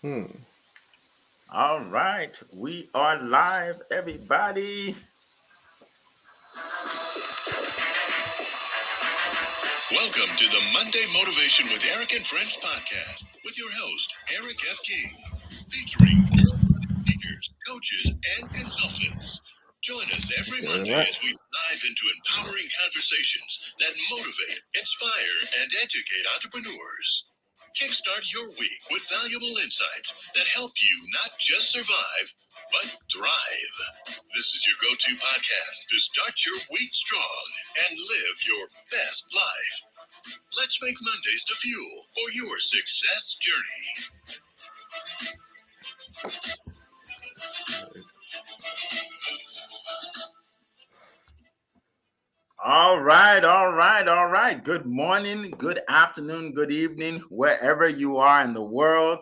Hmm. All right, we are live, everybody. Welcome to the Monday Motivation with Eric and Friends podcast with your host, Eric F. King, featuring world-class speakers, coaches, and consultants. Join us Thank every you very Monday much. as we dive into empowering conversations that motivate, inspire, and educate entrepreneurs. Kickstart your week with valuable insights that help you not just survive, but thrive. This is your go-to podcast to start your week strong and live your best life. Let's make Mondays the fuel for your success journey. All right. Good morning, good afternoon, good evening, wherever you are in the world.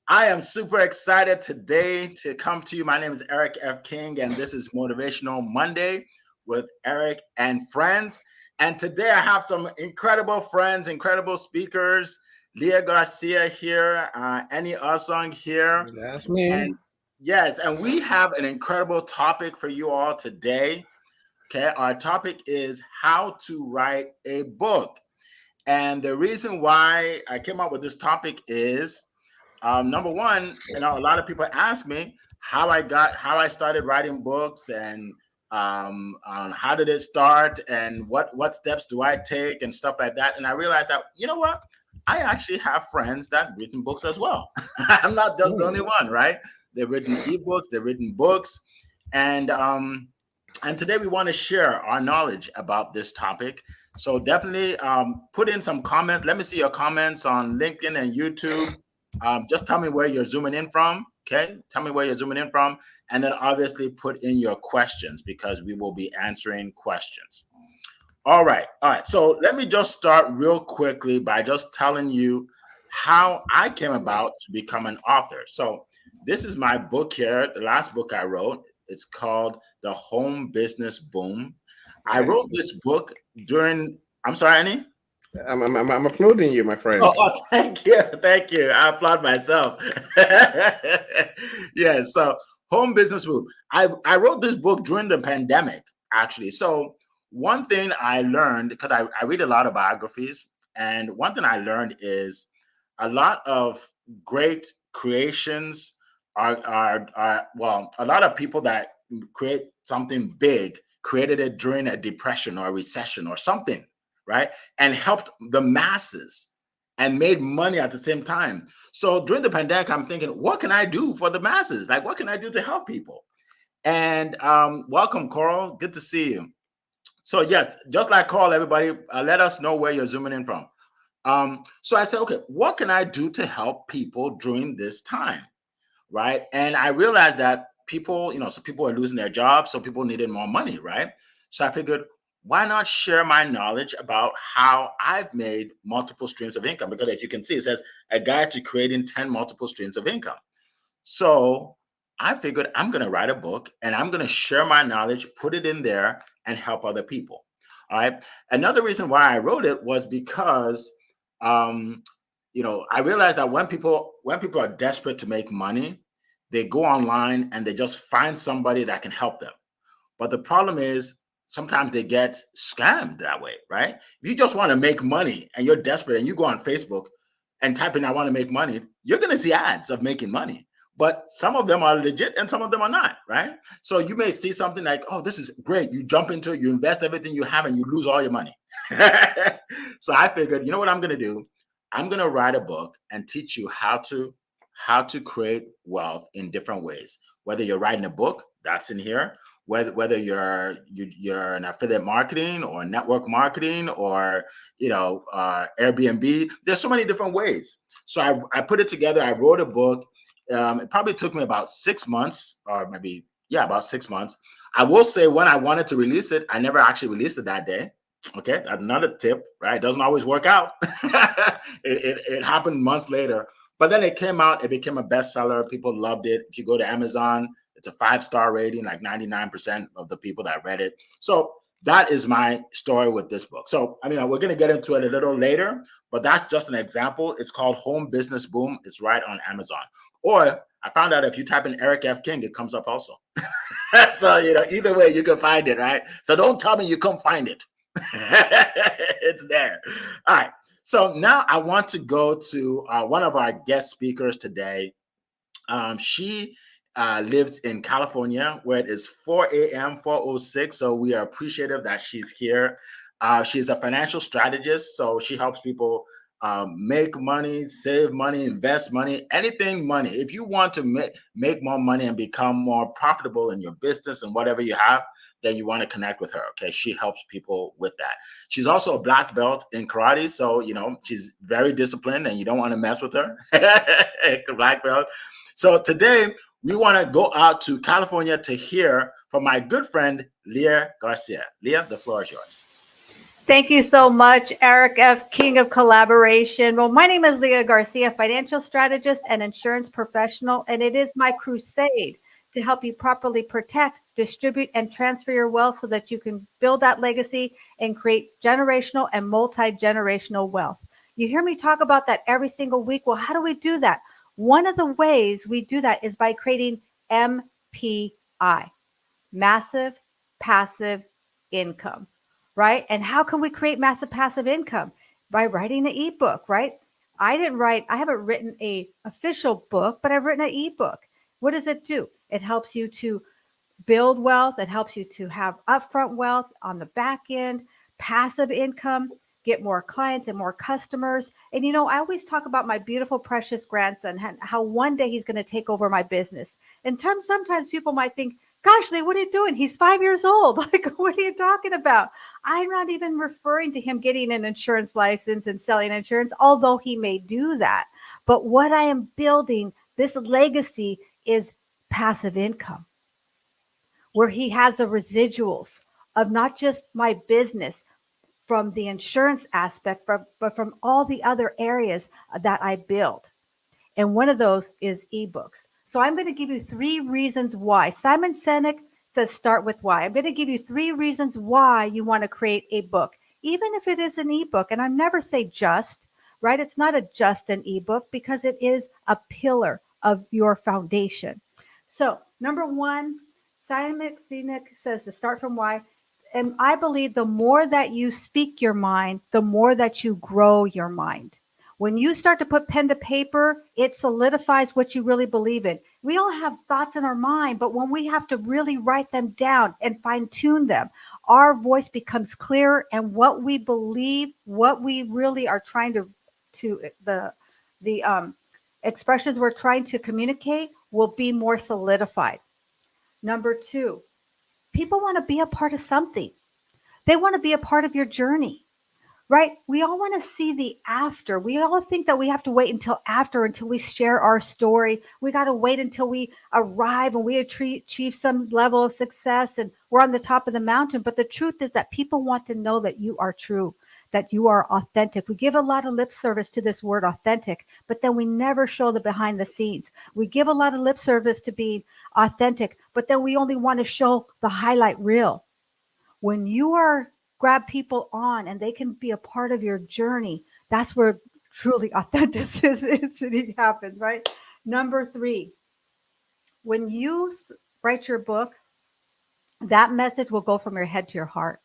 I am super excited today to come to you. My name is Eric F. King, and this is Motivational Monday with Eric and Friends. And today I have some incredible friends, incredible speakers. Leah Garcia here, Annie Usong here. That's me. And yes, and we have an incredible topic for you all today. Okay, our topic is how to write a book. And the reason why I came up with this topic is number one, a lot of people ask me how I started writing books and how did it start and what steps do I take and stuff like that. And I realized that what, I actually have friends that written books as well. I'm not just the only Hmm. one, right? They've written ebooks, they've written books, and today we want to share our knowledge about this topic. So definitely put in some comments. Let me see your comments on LinkedIn and YouTube. Just tell me where you're zooming in from. Okay. Tell me where you're zooming in from. And then obviously put in your questions because we will be answering questions. All right. All right. So let me just start real quickly by just telling you how I came about to become an author. So this is my book here, the last book I wrote. It's called The Home Business Boom. I wrote Nice. this book during, I'm sorry, Annie? I'm applauding you, my friend. Thank you. Thank you. I applaud myself. Yeah. So, Home Business Boom. I wrote this book during the pandemic, actually. So, one thing I learned, because I read a lot of biographies, and one thing I learned is a lot of great creations well, a lot of people that create something big created it during a depression or a recession or something, right? And helped the masses and made money at the same time. So during the pandemic, I'm thinking, what can I do for the masses? Like, what can I do to help people? And welcome, Coral. Good to see you. So yes, just like Coral, everybody, let us know where you're zooming in from. So I said, okay, what can I do to help people during this time? Right. And I realized that people, so people are losing their jobs, so people needed more money, right? So I figured, why not share my knowledge about how I've made multiple streams of income? Because as you can see, it says a guide to creating 10 multiple streams of income. So I figured I'm going to write a book and I'm going to share my knowledge, put it in there, and help other people. All right. Another reason why I wrote it was because, um, I realized that when people are desperate to make money, they go online and they just find somebody that can help them. But the problem is sometimes they get scammed that way, right? If you just want to make money and you're desperate and you go on Facebook and type in I want to make money, you're going to see ads of making money. But some of them are legit and some of them are not, right? So you may see something like, oh, this is great. You jump into it, you invest everything you have, and you lose all your money. So I figured, you know what I'm going to do? I'm going to write a book and teach you how to create wealth in different ways. Whether you're writing a book, that's in here. Whether you're an affiliate marketing or network marketing or Airbnb, there's so many different ways. So I put it together. I wrote a book. It probably took me about 6 months, or maybe about 6 months. I will say when I wanted to release it, I never actually released it that day. Okay, another tip, right? It doesn't always work out. It happened months later, but then it came out. It became a bestseller. People loved it. If you go to Amazon, it's a 5-star rating, like 99% of the people that read it. So that is my story with this book. So, I mean, we're going to get into it a little later, but that's just an example. It's called Home Business Boom. It's right on Amazon. Or I found out if you type in Eric F. King, it comes up also. So, either way, you can find it, right? So don't tell me you can't find it. It's there. All right. So now I want to go to one of our guest speakers today. She lives in California, where it is 4 a.m., 4:06. So we are appreciative that she's here. She's a financial strategist, so she helps people make money, save money, invest money, anything money. If you want to make more money and become more profitable in your business and whatever you have, then you want to connect with her. Okay. She helps people with that. She's also a black belt in karate. So, she's very disciplined and you don't want to mess with her. Black belt. So today we want to go out to California to hear from my good friend, Leah Garcia. Leah, the floor is yours. Thank you so much, Eric F. King of Collaboration. Well, my name is Leah Garcia, financial strategist and insurance professional, and it is my crusade to help you properly protect, distribute, and transfer your wealth so that you can build that legacy and create generational and multi-generational wealth. You hear me talk about that every single week. Well, how do we do that? One of the ways we do that is by creating MPI, massive passive income, right? And how can we create massive passive income? By writing an ebook, right? I haven't written an official book, but I've written an ebook. What does it do? It helps you to build wealth. It helps you to have upfront wealth on the back end, passive income, get more clients and more customers. And, I always talk about my beautiful, precious grandson, how one day he's going to take over my business. And sometimes people might think, gosh, Lee, what are you doing? He's 5 years old. Like, what are you talking about? I'm not even referring to him getting an insurance license and selling insurance, although he may do that. But what I am building, this legacy, is passive income, where he has the residuals of not just my business from the insurance aspect, but from all the other areas that I build. And one of those is ebooks. So I'm going to give you 3 reasons why. Simon Sinek says start with why. I'm going to give you 3 reasons why you want to create a book, even if it is an ebook. And I never say just, right? It's not a just an ebook because it is a pillar of your foundation. So number 1, Simon Sinek says to start from why. And I believe the more that you speak your mind, the more that you grow your mind. When you start to put pen to paper, it solidifies what you really believe in. We all have thoughts in our mind, but when we have to really write them down and fine tune them, our voice becomes clearer, and what we believe, what we really are trying to the expressions we're trying to communicate will be more solidified. Number 2, people want to be a part of something. They want to be a part of your journey, right? We all want to see the after. We all think that we have to wait until we share our story. We got to wait until we arrive and we achieve some level of success and we're on the top of the mountain. But the truth is that people want to know that you are true, that you are authentic. We give a lot of lip service to this word authentic, but then we never show the behind the scenes. We give a lot of lip service to being authentic, but then we only want to show the highlight reel. When you grab people on and they can be a part of your journey, that's where truly authenticity happens, right? Number 3, when you write your book, that message will go from your head to your heart.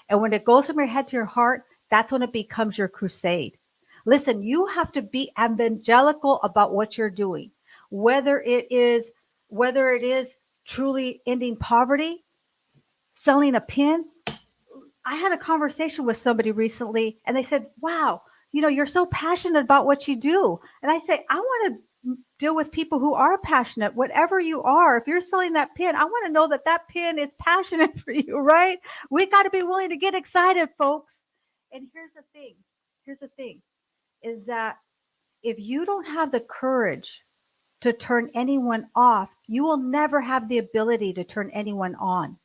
And when it goes from your head to your heart, that's when it becomes your crusade. Listen, you have to be evangelical about what you're doing, whether it is truly ending poverty, selling a pin. I had a conversation with somebody recently and they said, wow, you're so passionate about what you do. And I say, I want to deal with people who are passionate, whatever you are. If you're selling that pin, I want to know that that pin is passionate for you, right? We got to be willing to get excited, folks. And here's the thing is that if you don't have the courage to turn anyone off, you will never have the ability to turn anyone on.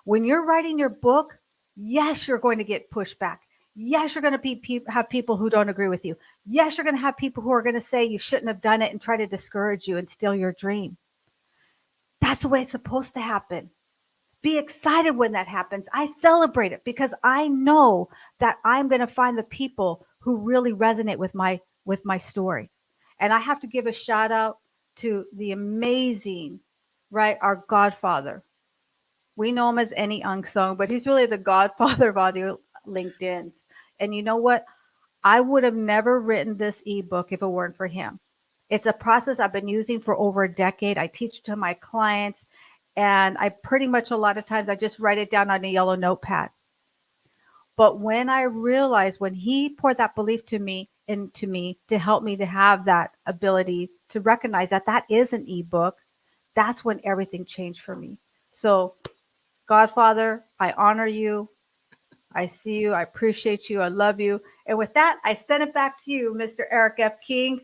When you're writing your book, yes, you're going to get pushback. Yes, you're going to have people who don't agree with you. Yes, you're going to have people who are going to say you shouldn't have done it and try to discourage you and steal your dream. That's the way it's supposed to happen. be excited when that happens. I celebrate it because I know that I'm going to find the people who really resonate with my story. And I have to give a shout out to the amazing, right, our godfather. We know him as any unsung, but he's really the godfather of audio LinkedIn's. And you know what? I would have never written this ebook if it weren't for him. It's a process I've been using for over a decade. I teach to my clients, and I pretty much a lot of times I just write it down on a yellow notepad. But when I realized when he poured that belief to me into me to help me to have that ability to recognize that that is an ebook, that's when everything changed for me. So, Godfather, I honor you. I see you. I appreciate you. I love you. And with that, I send it back to you, Mr. Eric F. King.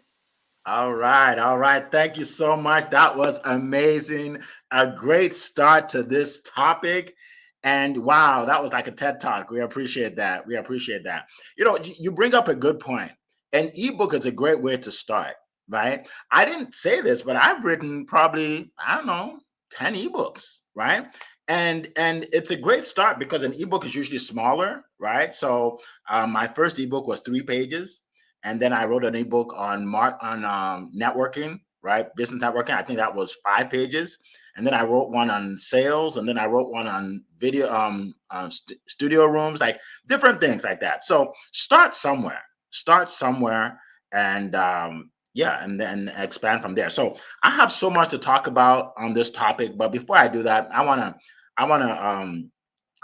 All right. All right. Thank you so much. That was amazing. A great start to this topic. And wow, that was like a TED Talk. We appreciate that. We appreciate that. You know, you bring up a good point. An ebook is a great way to start, right? I didn't say this, but I've written probably, I don't know, 10 ebooks, right? And it's a great start because an ebook is usually smaller, right? So my first ebook was 3 pages, and then I wrote an ebook on networking, right? Business networking. I think that was 5 pages. And then I wrote one on sales, and then I wrote one on video, studio rooms, like different things like that. So start somewhere, and yeah, and then expand from there. So I have so much to talk about on this topic, but before I do that, I wanna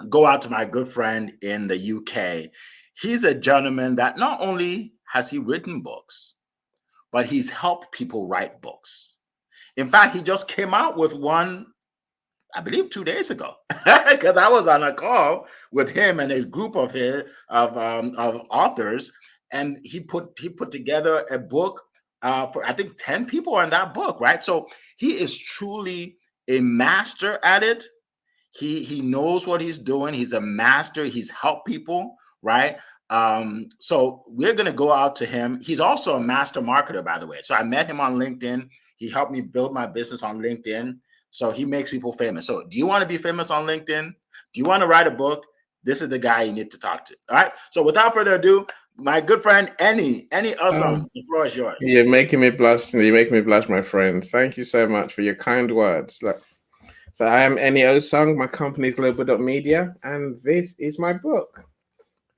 go out to my good friend in the UK. He's a gentleman that not only has he written books, but he's helped people write books. In fact, he just came out with one, I believe, 2 days ago, because I was on a call with him and a group of authors, and he put together a book for, I think, 10 people in that book, right? So he is truly a master at it. He knows what he's doing. He's a master. He's helped people, right? So we're gonna go out to him. He's also a master marketer, by the way. So I met him on LinkedIn. He helped me build my business on LinkedIn. So he makes people famous. So do you want to be famous on LinkedIn? Do you want to write a book? This is the guy you need to talk to. All right. So without further ado, my good friend Any Awesome, the floor is yours. You're making me blush. You're making me blush, my friend. Thank you so much for your kind words. Look, so I am Eni Osung. My company is Global.Media, and this is my book,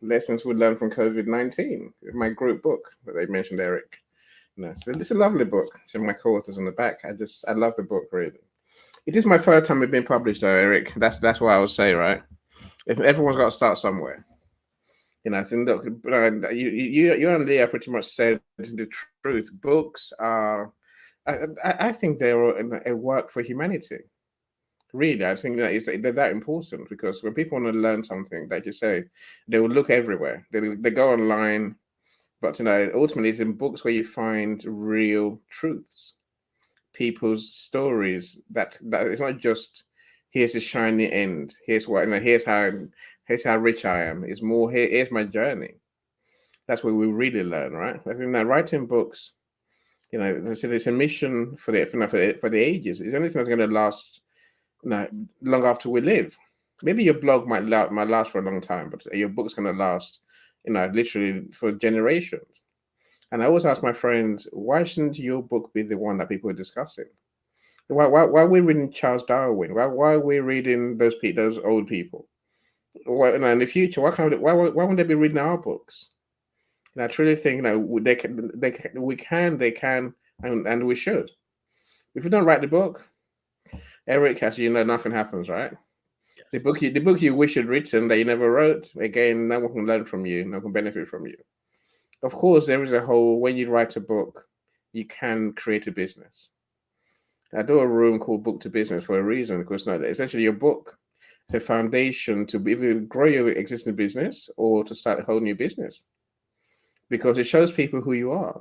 Lessons We Learned from COVID-19. My group book that they mentioned, Eric. No, so it's a lovely book. It's in my co-authors on the back. I love the book, really. It is my first time it's been published, though, Eric. That's what I would say, right? If everyone's got to start somewhere. You know, I think, look, you and Leah pretty much said the truth. Books are, I think they're a work for humanity. Really, I think they're that important because when people want to learn something, like you say, they will look everywhere. They go online, but ultimately, it's in books where you find real truths, people's stories. That it's not just here's the shiny end. Here's what, here's how rich I am. It's more here's my journey. That's where we really learn, right? I think that writing books, it's a mission for the ages. It's anything that's going to last, long after we live. Maybe your blog might last for a long time, but your book's going to last, literally for generations. And I always ask my friends, why shouldn't your book be the one that people are discussing? Why are we reading Charles Darwin? Why are we reading those old people? Why, in the future, why won't they be reading our books? And I truly think we can, and we should. If you don't write the book, Eric, as you know, nothing happens, right? Yes. The book you wish you'd written that you never wrote, again, no one can learn from you, no one can benefit from you. Of course, there is when you write a book, you can create a business. I do a room called Book to Business for a reason, because essentially your book is a foundation to either grow your existing business or to start a whole new business, because it shows people who you are,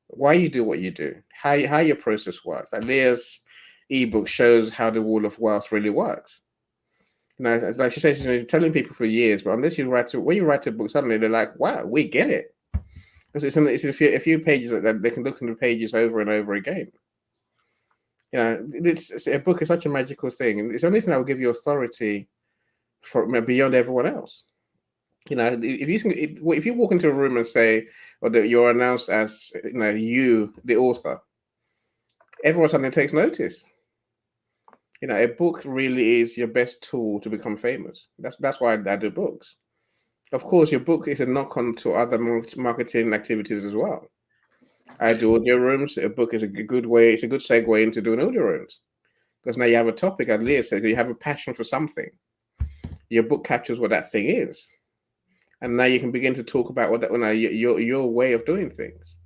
why you do what you do, how your process works. Like Leah's ebook shows how the Wall of Wealth really works. Like she says, telling people for years, but unless when you write a book, suddenly they're like, wow, we get it. Because it's a few pages that they can look in the pages over and over again. A book is such a magical thing, and it's the only thing that will give you authority for beyond everyone else. If you walk into a room and say, or that you're announced as, you, the author, everyone suddenly takes notice. A book really is your best tool to become famous. That's why I do books. Of course, your book is a knock-on to other marketing activities as well. I do audio rooms. A book is a good way. It's a good segue into doing audio rooms because now you have a topic at least. So you have a passion for something. Your book captures what that thing is, and now you can begin to talk about what your way of doing things.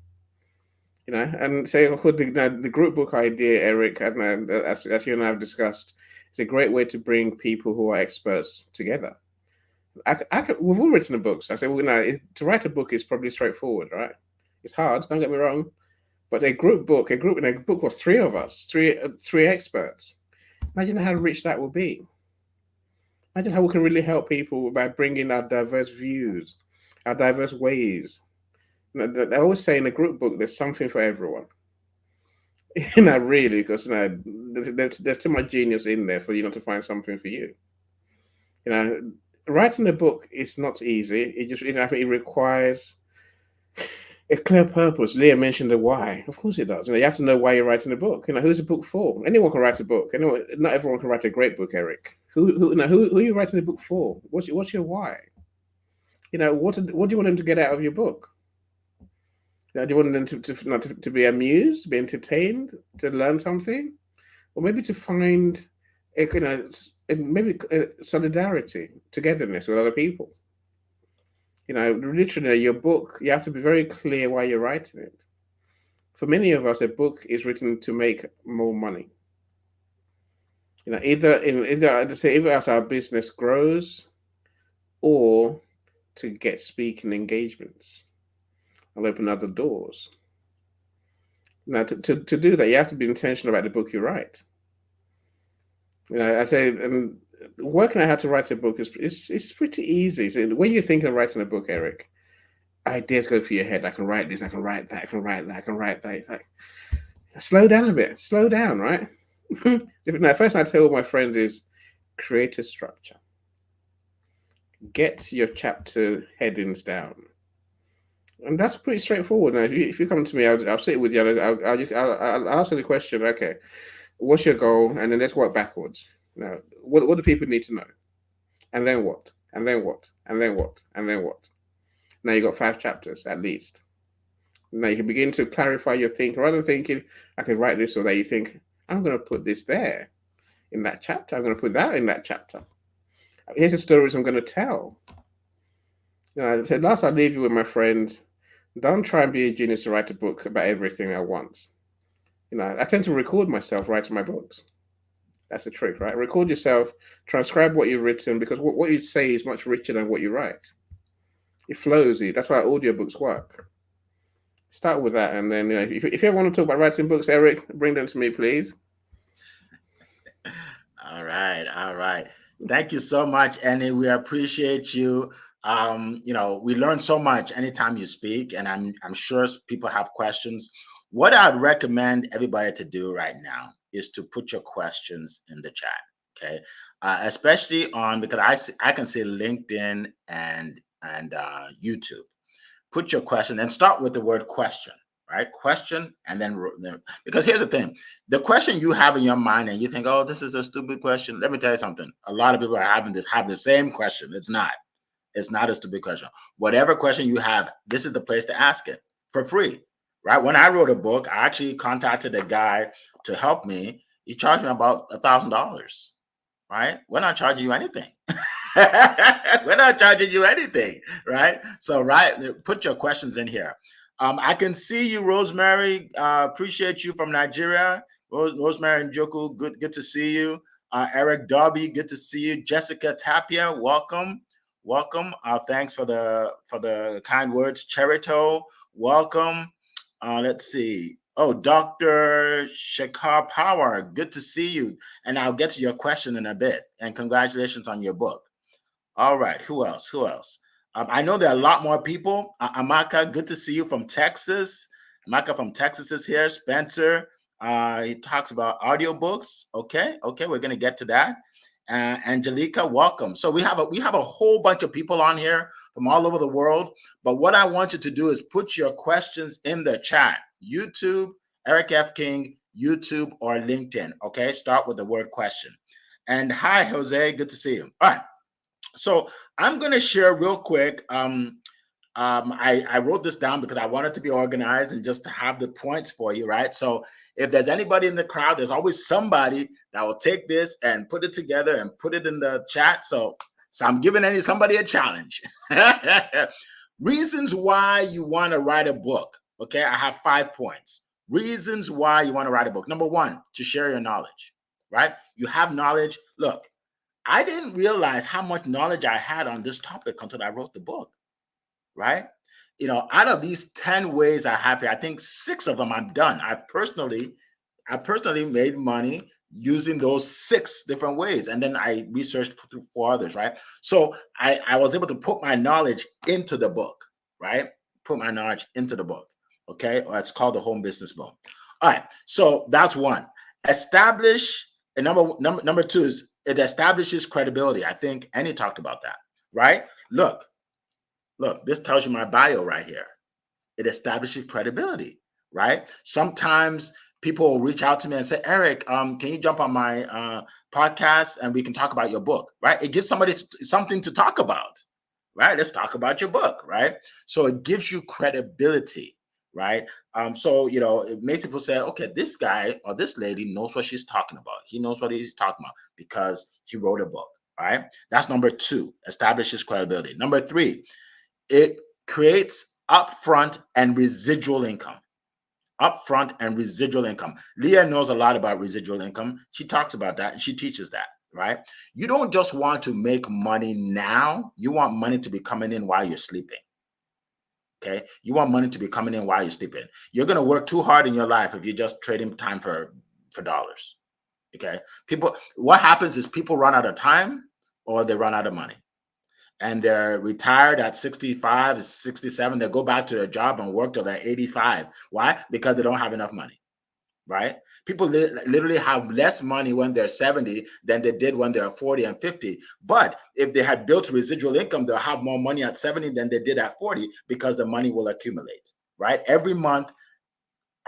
And say, of course, the group book idea, Eric, and as you and I have discussed, it's a great way to bring people who are experts together. We've all written books. I say, to write a book is probably straightforward, right? It's hard. Don't get me wrong, but a book of three of us, three experts. Imagine how rich that will be. Imagine how we can really help people by bringing our diverse views, our diverse ways. I always say in a group book, there's something for everyone. Really, because there's too much genius in there for you not to find something for you. Writing a book is not easy. I think it requires a clear purpose. Leah mentioned the why. Of course it does. You have to know why you're writing a book. Who's a book for? Anyone can write a book. Not everyone can write a great book, Eric. Who are you writing a book for? What's your why? What do you want them to get out of your book? Do you want them to be amused, to be entertained, to learn something, or maybe to find solidarity, togetherness with other people? Literally, your book, you have to be very clear why you're writing it. For many of us, a book is written to make more money. Either as our business grows, or to get speaking engagements and open other doors. Now, to do that, you have to be intentional about the book you write. I say, working out how to write a book is pretty easy. So when you think of writing a book, Eric, ideas go through your head. I can write this. I can write that. I can write that. I can write that. It's like, slow down a bit. Slow down, right? Now, first I tell my friends is create a structure. Get your chapter headings down. And that's pretty straightforward. Now, if you come to me, I'll sit with you. I'll ask you the question. Okay, what's your goal? And then let's work backwards. Now, what do people need to know? And then what? And then what? And then what? And then what? Now you got 5 chapters at least. Now you can begin to clarify your thinking. Rather than thinking, I can write this or that, you think, I'm going to put this there in that chapter. I'm going to put that in that chapter. Here's the stories I'm going to tell. Last I'll leave you with my friends. Don't try and be a genius to write a book about everything at once. I tend to record myself writing my books. That's the trick, right? Record yourself, transcribe what you've written, because what you say is much richer than what you write. It flows you. That's why audiobooks work. Start with that, and then if you ever want to talk about writing books, Eric, bring them to me, please. All right. Thank you so much, Annie. We appreciate you. We learn so much anytime you speak, and I'm sure people have questions. What I'd recommend everybody to do right now is to put your questions in the chat. Okay, especially because I can see LinkedIn and YouTube. Put your question and start with the word question. Right? Question, and then because here's the thing, the question you have in your mind and you think, oh, this is a stupid question. Let me tell you something. A lot of people have the same question. It's not a stupid question. Whatever question you have, this is the place to ask it for free. Right? When I wrote a book, I actually contacted a guy to help me. He charged me about $1,000. Right? We're not charging you anything. We're not charging you anything, right? So, put your questions in here. I can see you, Rosemary. Appreciate you from Nigeria. Rosemary Njoku, good to see you. Eric Darby, good to see you. Jessica Tapia, welcome. Thanks for the kind words. Cherito, welcome. Let's see. Oh, Dr. Shekhar Power, good to see you. And I'll get to your question in a bit. And congratulations on your book. All right. Who else? I know there are a lot more people. Amaka, good to see you from Texas. Amaka from Texas is here. Spencer, He talks about audiobooks. Okay, we're gonna get to that. Angelica, welcome. So we have a whole bunch of people on here from all over the world. But what I want you to do is put your questions in the chat. YouTube, Eric F. King, YouTube, or LinkedIn. Okay, start with the word question. And hi, Jose, good to see you. All right. So I'm gonna share real quick. I wrote this down because I wanted to be organized and just to have the points for you, right? So if there's anybody in the crowd, there's always somebody that will take this and put it together and put it in the chat. So I'm giving somebody a challenge. Reasons why you want to write a book. Okay, I have 5 points. Reasons why you want to write a book. Number 1, to share your knowledge, right? You have knowledge. Look, I didn't realize how much knowledge I had on this topic until I wrote the book. Right? Out of these 10 ways I have here, I think 6 of them I'm done. I personally made money using those 6 different ways. And then I researched for others, right? So I was able to put my knowledge into the book, right? Put my knowledge into the book. Okay. Or it's called the Home Business Book. All right. So that's 1. Establish, and number 2 is it establishes credibility. I think Annie talked about that, right? Look, this tells you my bio right here. It establishes credibility, right? Sometimes people will reach out to me and say, Eric, can you jump on my podcast and we can talk about your book, right? It gives somebody something to talk about, right? Let's talk about your book, right? So it gives you credibility, right? So it makes people say, okay, this guy or this lady knows what she's talking about. He knows what he's talking about because he wrote a book, right? That's number 2, establishes credibility. Number 3, it creates upfront and residual income. Upfront and residual income. Leah knows a lot about residual income. She talks about that and she teaches that, right? You don't just want to make money now. You want money to be coming in while you're sleeping. Okay? You want money to be coming in while you're sleeping. You're going to work too hard in your life if you're just trading time for dollars. Okay? What happens is people run out of time or they run out of money. And they're retired at 65, 67. They go back to their job and work till they're 85. Why? Because they don't have enough money, right? People literally have less money when they're 70 than they did when they're 40 and 50. But if they had built residual income, they'll have more money at 70 than they did at 40 because the money will accumulate, right? Every month,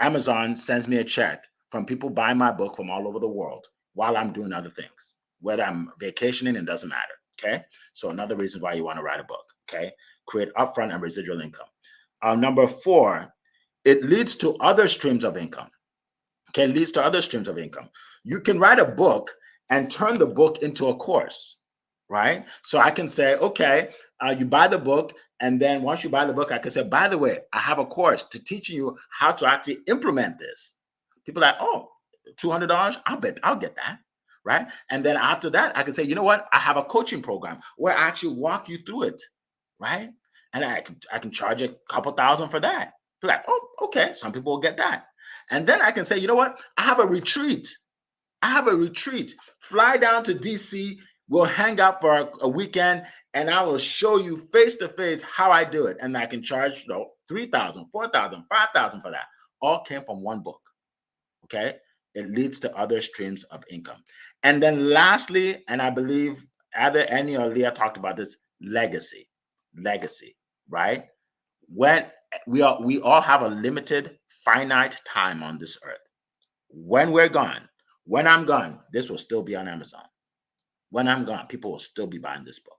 Amazon sends me a check from people buying my book from all over the world while I'm doing other things. Whether I'm vacationing, it doesn't matter. Okay. So another reason why you want to write a book. Okay. Create upfront and residual income. Number 4, it leads to other streams of income. Okay. It leads to other streams of income. You can write a book and turn the book into a course, right? So I can say, okay, you buy the book. And then once you buy the book, I can say, by the way, I have a course to teach you how to actually implement this. People are like, oh, $200? I'll get that. Right. And then after that, I can say, you know what? I have a coaching program where I actually walk you through it. Right. And I can charge a couple thousand for that. Be like, oh, okay. Some people will get that. And then I can say, you know what? I have a retreat. Fly down to DC. We'll hang out for a weekend and I will show you face to face how I do it. And I can charge $3,000, $4,000, $5,000 for that. All came from one book. Okay. It leads to other streams of income. And then lastly, and I believe either Annie or Leah talked about this, legacy, right? When we all have a limited, finite time on this earth. When we're gone, when I'm gone, this will still be on Amazon. When I'm gone, people will still be buying this book.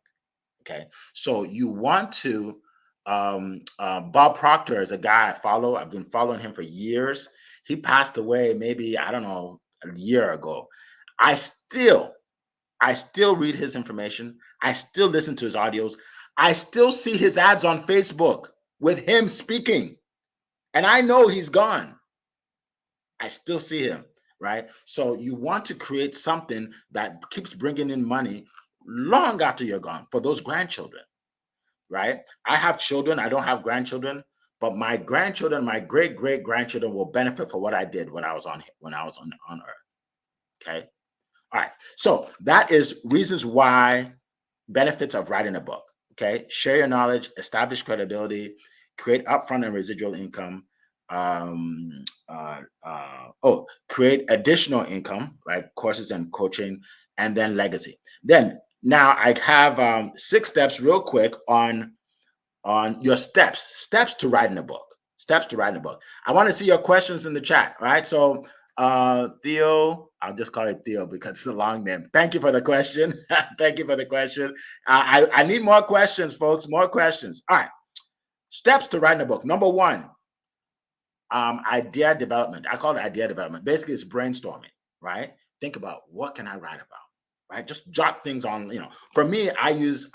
Okay. So you want to, Bob Proctor is a guy I follow. I've been following him for years. He passed away maybe, I don't know, a year ago. I still read his information. I still listen to his audios. I still see his ads on Facebook with him speaking. And I know he's gone. I still see him, right? So you want to create something that keeps bringing in money long after you're gone for those grandchildren, right? I have children. I don't have grandchildren. But my grandchildren, my great-great-grandchildren will benefit for what I did when I was on Earth. Okay. All right. So that is reasons why, benefits of writing a book. Okay. Share your knowledge, establish credibility, create upfront and residual income. create additional income, like courses and coaching, and then legacy. Then now I have 6 steps real quick on your steps to writing a book. Steps to writing a book. I want to see your questions in the chat. All right. So Theo, I'll just call it Theo because it's a long name. Thank you for the question. Thank you for the question. I need more questions, folks. More questions. All right. Steps to writing a book. Number 1, idea development. I call it idea development. Basically, it's brainstorming, right? Think about what can I write about, right? Just jot things on, For me, I use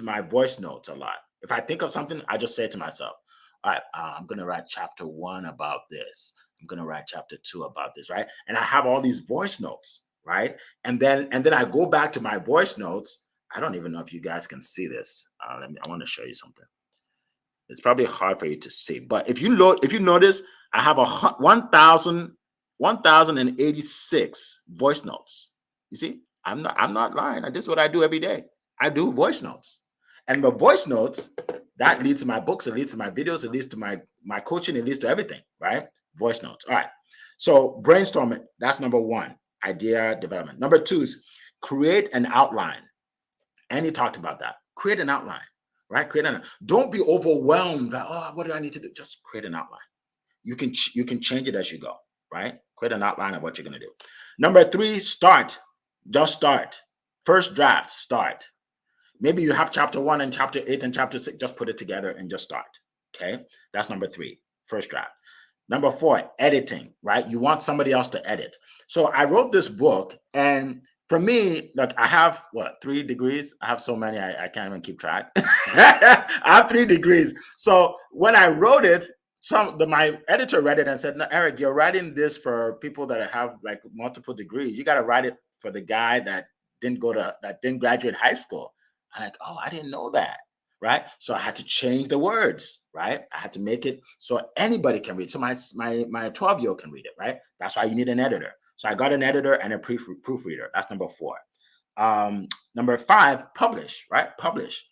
my voice notes a lot. If I think of something, I just say to myself, all right, I'm going to write chapter 1 about this. I'm going to write chapter 2 about this, right? And I have all these voice notes, right? And then I go back to my voice notes. I don't even know if you guys can see this. I want to show you something. It's probably hard for you to see, but if you notice, I have 1,086 voice notes. You see, I'm not lying. This is what I do every day. I do voice notes, and the voice notes that leads to my books. It leads to my videos. It leads to my coaching. It leads to everything, right? Voice notes. All right. So brainstorming. That's number 1. Idea development. Number 2 is create an outline. And he talked about that. Create an outline. Right? Don't be overwhelmed by, what do I need to do? Just create an outline. You can change it as you go, right? Create an outline of what you're going to do. Number 3, start. Just start. First draft, start. Maybe you have chapter 1 and chapter 8 and chapter 6. Just put it together and just start. Okay? That's number 3, first draft. Number 4, editing, right? You want somebody else to edit. So I wrote this book, and for me, like, I have 3 degrees. I have so many, I can't even keep track. I have 3 degrees. So when I wrote it, my editor read it and said, "No, Eric, you're writing this for people that have like multiple degrees. You got to write it for the guy that didn't graduate high school." I'm like, "Oh, I didn't know that." Right? So I had to change the words, right? I had to make it so anybody can read. So my 12-year-old can read it, right? That's why you need an editor. So I got an editor and a proofreader. That's number 4. Number 5, publish, right? Publish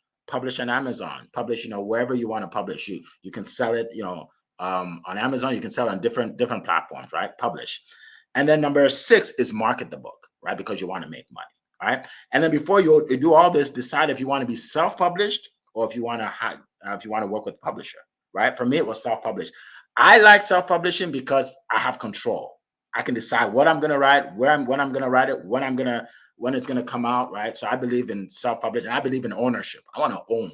on Amazon. Publish, wherever you want to publish. You can sell it, on Amazon. You can sell it on different platforms, right? Publish. And then number 6 is market the book, right? Because you want to make money, right? And then before you do all this, decide if you want to be self-published or if you want to work with a publisher, right? For me, it was self-published. I like self-publishing because I have control. I can decide what I'm going to write, when I'm going to write it, when it's going to come out, right? So I believe in self-publishing. I believe in ownership. I want to own,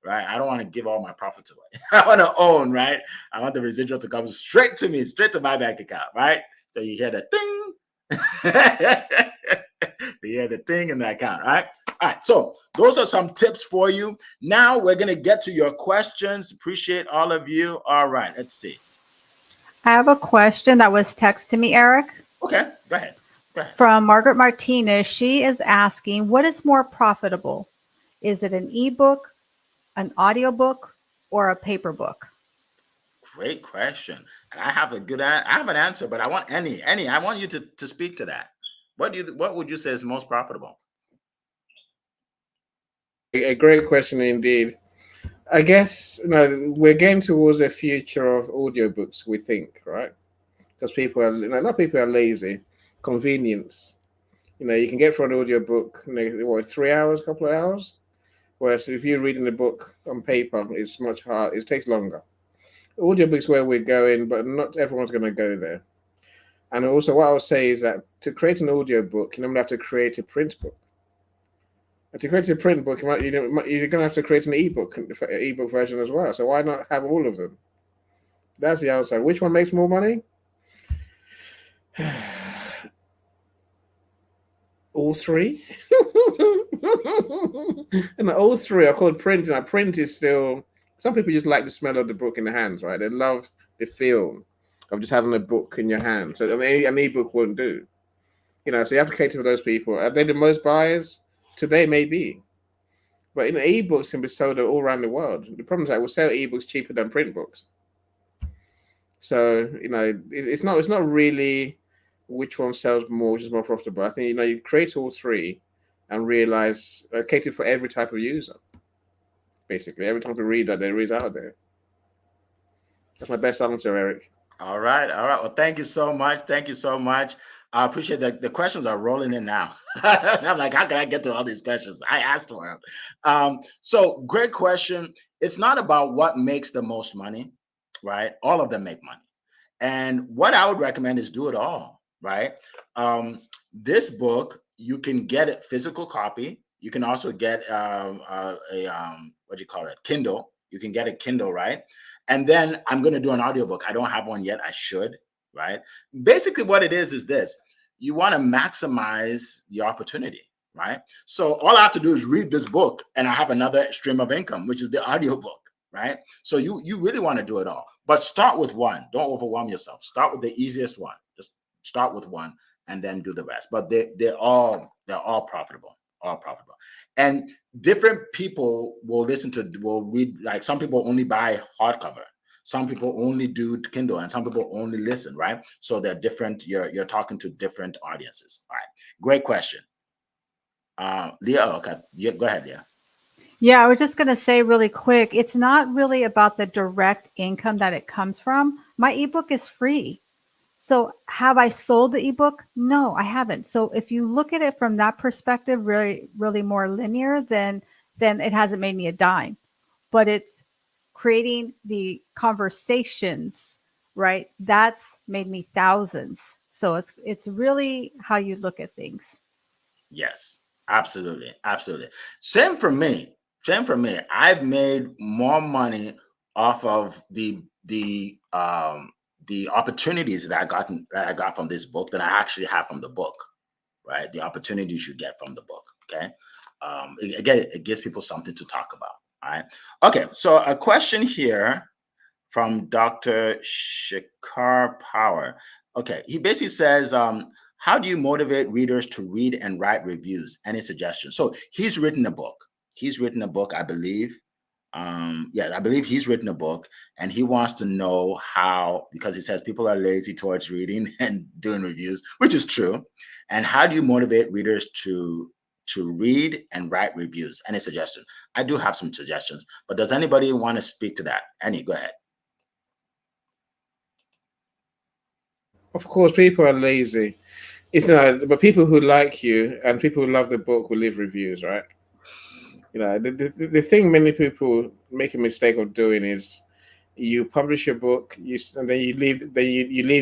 right? I don't want to give all my profits away. I want to own, right? I want the residual to come straight to me, straight to my bank account, right? So you hear the ding. You hear the thing in the account, right? All right, so those are some tips for you. Now we're going to get to your questions. Appreciate all of you. All right, let's see. I have a question that was texted to me, Eric. Okay, go ahead. From Margaret Martinez. She is asking, what is more profitable? Is it an ebook, an audiobook, or a paper book? Great question. And I have an answer, but I want I want you to speak to that. What would you say is most profitable? A great question indeed. I guess we're getting towards a future of audiobooks, we think, right? Because people are not people are lazy, convenience. You can get for an audiobook, 3 hours, couple of hours. Whereas if you're reading the book on paper, it's much harder. It takes longer. Audiobooks where we're going, but not everyone's going to go there. And also, what I would say is that to create an audiobook, you're going to have to create a print book. And to create a print book, you're going to have to create an ebook version as well. So why not have all of them? That's the answer. Which one makes more money? All 3. And all 3 are called print. And print is still, some people just like the smell of the book in the hands, right? They love the feel of just having a book in your hand. So an ebook won't do. So you have to cater for those people. Are they the most buyers? Today, maybe. But ebooks can be sold all around the world. The problem is that we'll sell ebooks cheaper than print books. So it's not really which one sells more, which is more profitable. I think you create all 3 and realize cater for every type of user. Basically, every type of reader there is out there. That's my best answer, Eric. All right, all right. Well, thank you so much. Thank you so much. I appreciate that. The questions are rolling in now. I'm like, how can I get to all these questions? I asked for them. So, great question. It's not about what makes the most money, right? All of them make money. And what I would recommend is do it all, right? This book, you can get it physical copy. You can also get what do you call it? Kindle. You can get a Kindle, right? And then I'm going to do an audiobook. I don't have one yet. I should, right? Basically, what it is this: you want to maximize the opportunity, right? So all I have to do is read this book, and I have another stream of income, which is the audiobook, right? So you really want to do it all, but start with one. Don't overwhelm yourself. Start with the easiest one. Just start with one, and then do the rest. But they're all profitable, all profitable. And different people will read. Like some people only buy hardcover. Some people only do Kindle, and some people only listen. Right? So they're different. You're talking to different audiences. All right. Great question, Leah. Okay, yeah, go ahead, Leah. Yeah, I was just going to say really quick, it's not really about the direct income that it comes from. My ebook is free. So have I sold the ebook? No, I haven't. So if you look at it from that perspective, really, really more linear, then it hasn't made me a dime. But it's creating the conversations, right? That's made me thousands. So it's really how you look at things. Yes, absolutely, absolutely. Same for me. Same for me. I've made more money off of the opportunities that I got from this book than I actually have from the book. Right, the opportunities you get from the book. Okay, again, it gives people something to talk about. All right. Okay. So a question here from Dr. Shikar Power. Okay, he basically says, how do you motivate readers to read and write reviews? Any suggestions? So he's written a book. He's written a book, I believe. Yeah, I believe he's written a book, and he wants to know how, because he says people are lazy towards reading and doing reviews, which is true. And how do you motivate readers to read and write reviews? Any suggestions? I do have some suggestions, but does anybody want to speak to that? Any? Go ahead. Of course, people are lazy. It's but people who like you and people who love the book will leave reviews, right? The thing many people make a mistake of doing is you publish your book, and then you leave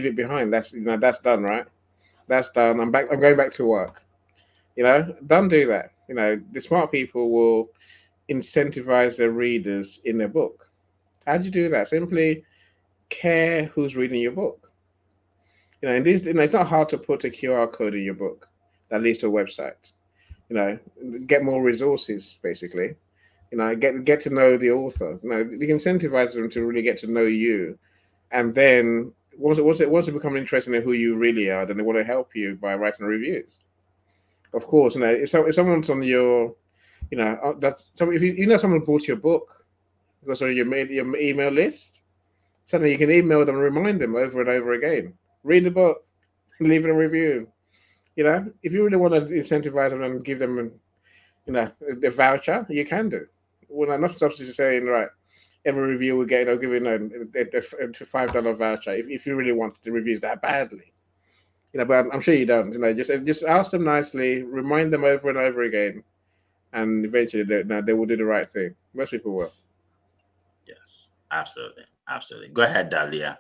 it behind. That's done, right? That's done. I'm back. I'm going back to work. Don't do that. The smart people will incentivize their readers in their book. How do you do that? Simply care who's reading your book. It's not hard to put a QR code in your book that leads to a website. You know, get more resources basically. Get to know the author. You can incentivize them to really get to know you, and then once it becomes interested in who you really are, then they want to help you by writing reviews. Of course, if someone's on your, that's so if someone bought your book because on your email list, suddenly you can email them and remind them over and over again. Read the book, leave it a review. If you really want to incentivize them and give them, a voucher, you can do. Well, enough substitutes saying right. Every review will get, I'll give you a $5 voucher if you really want the reviews that badly. But I'm sure you don't. Just ask them nicely, remind them over and over again, and eventually they will do the right thing. Most people will. Yes, absolutely. Absolutely. Go ahead, Dahlia.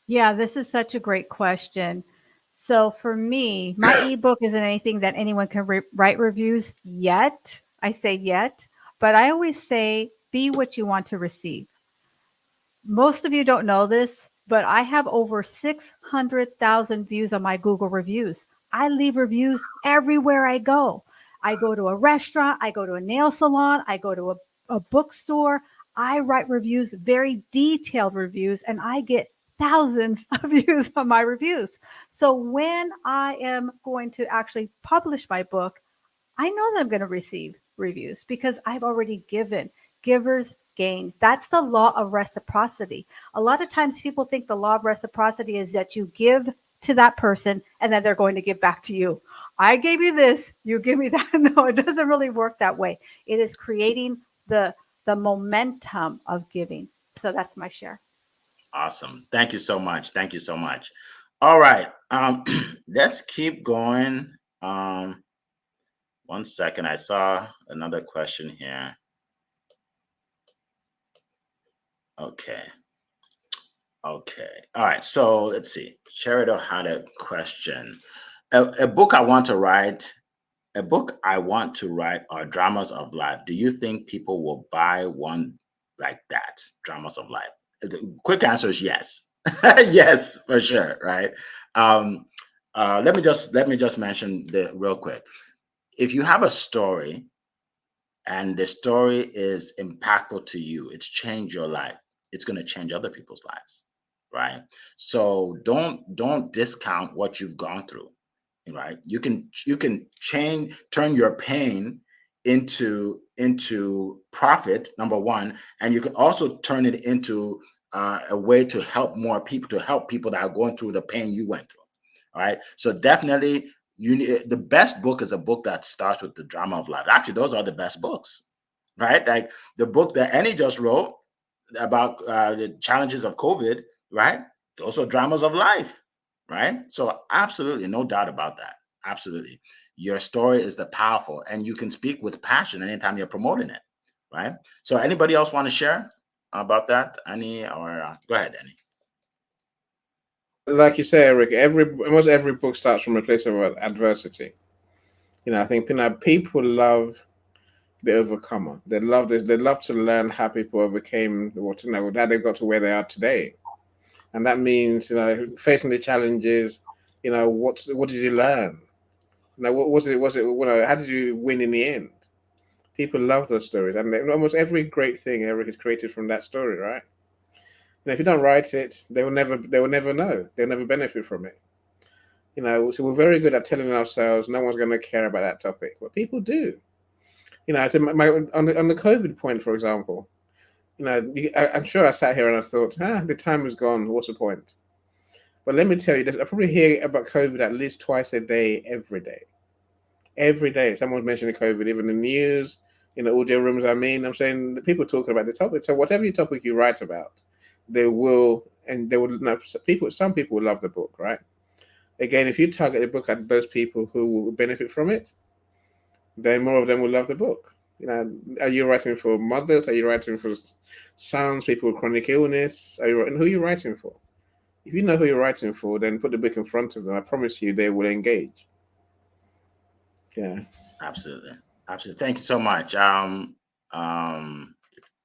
Yeah, this is such a great question. So for me, my ebook isn't anything that anyone can write reviews yet. I say yet, but I always say be what you want to receive. Most of you don't know this, but I have over 600,000 views on my Google reviews. I leave reviews everywhere I go. I go to a restaurant, I go to a nail salon, I go to a bookstore. I write reviews, very detailed reviews, and I get thousands of views on my reviews. So when I am going to actually publish my book, I know that I'm going to receive reviews because I've already given. Givers gain. That's the law of reciprocity. A lot of times people think the law of reciprocity is that you give to that person and then they're going to give back to you. I gave you this, you give me that. No, it doesn't really work that way. It is creating the momentum of giving. So that's my share. Awesome. Thank you so much. Thank you so much. All right. Let's keep going. Um, 1 second. I saw another question here. Okay. Okay. All right. So let's see. Sheridan had a question. A book I want to write. A book I want to write are dramas of life. Do you think people will buy one like that? Dramas of life. The quick answer is yes. Yes, for sure. Right. Um, let me just mention the real quick. If you have a story and the story is impactful to you, it's changed your life, it's going to change other people's lives, right? So don't discount what you've gone through, right? You can change, turn your pain into profit, number one, and you can also turn it into a way to help more people, to help people that are going through the pain you went through. All right. So definitely you need, the best book is a book that starts with the drama of life. Actually, those are the best books, right? Like the book that Annie just wrote about the challenges of COVID, right? Those are dramas of life, right? So absolutely, no doubt about that. Absolutely. Your story is the powerful, and you can speak with passion anytime you're promoting it, right? So anybody else want to share about that? Annie, or go ahead, Annie. Like you say, Eric, almost every book starts from a place of adversity. I think people love the overcomer. They love to learn how people overcame how they got to where they are today. And that means, facing the challenges, what did you learn? What was it, how did you win in the end? People love those stories, and almost every great thing Eric has created from that story, right? And if you don't write it, they will never know. They'll never benefit from it. So we're very good at telling ourselves no one's going to care about that topic, but people do. On the COVID point, for example, I'm sure I sat here and I thought, the time is gone. What's the point? But let me tell you, I probably hear about COVID at least twice a day, every day. Every day, someone's mentioning COVID, even the news, audio rooms. I'm saying that people talking about the topic. So whatever topic you write about, they will. No, some people will love the book, right? Again, if you target the book at those people who will benefit from it, then more of them will love the book. Are you writing for mothers? Are you writing for sons, people with chronic illness? And who are you writing for? If you know who you're writing for, then put the book in front of them. I promise you, they will engage. Yeah. Absolutely. Absolutely. Thank you so much.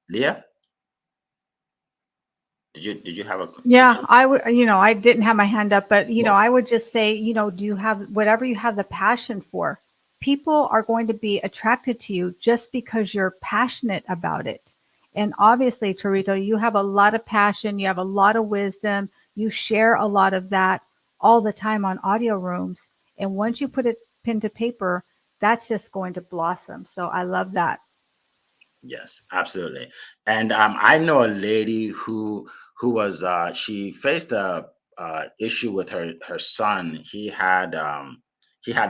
Leah, did you have a Yeah, I would, I didn't have my hand up, but, yes. I would just say, do you have whatever you have the passion for? People are going to be attracted to you just because you're passionate about it. And obviously, Torito, you have a lot of passion, you have a lot of wisdom, you share a lot of that all the time on audio rooms. And once you put it pen to paper, that's just going to blossom. So I love that. Yes, absolutely. And I know a lady who was she faced a issue with her son. He had a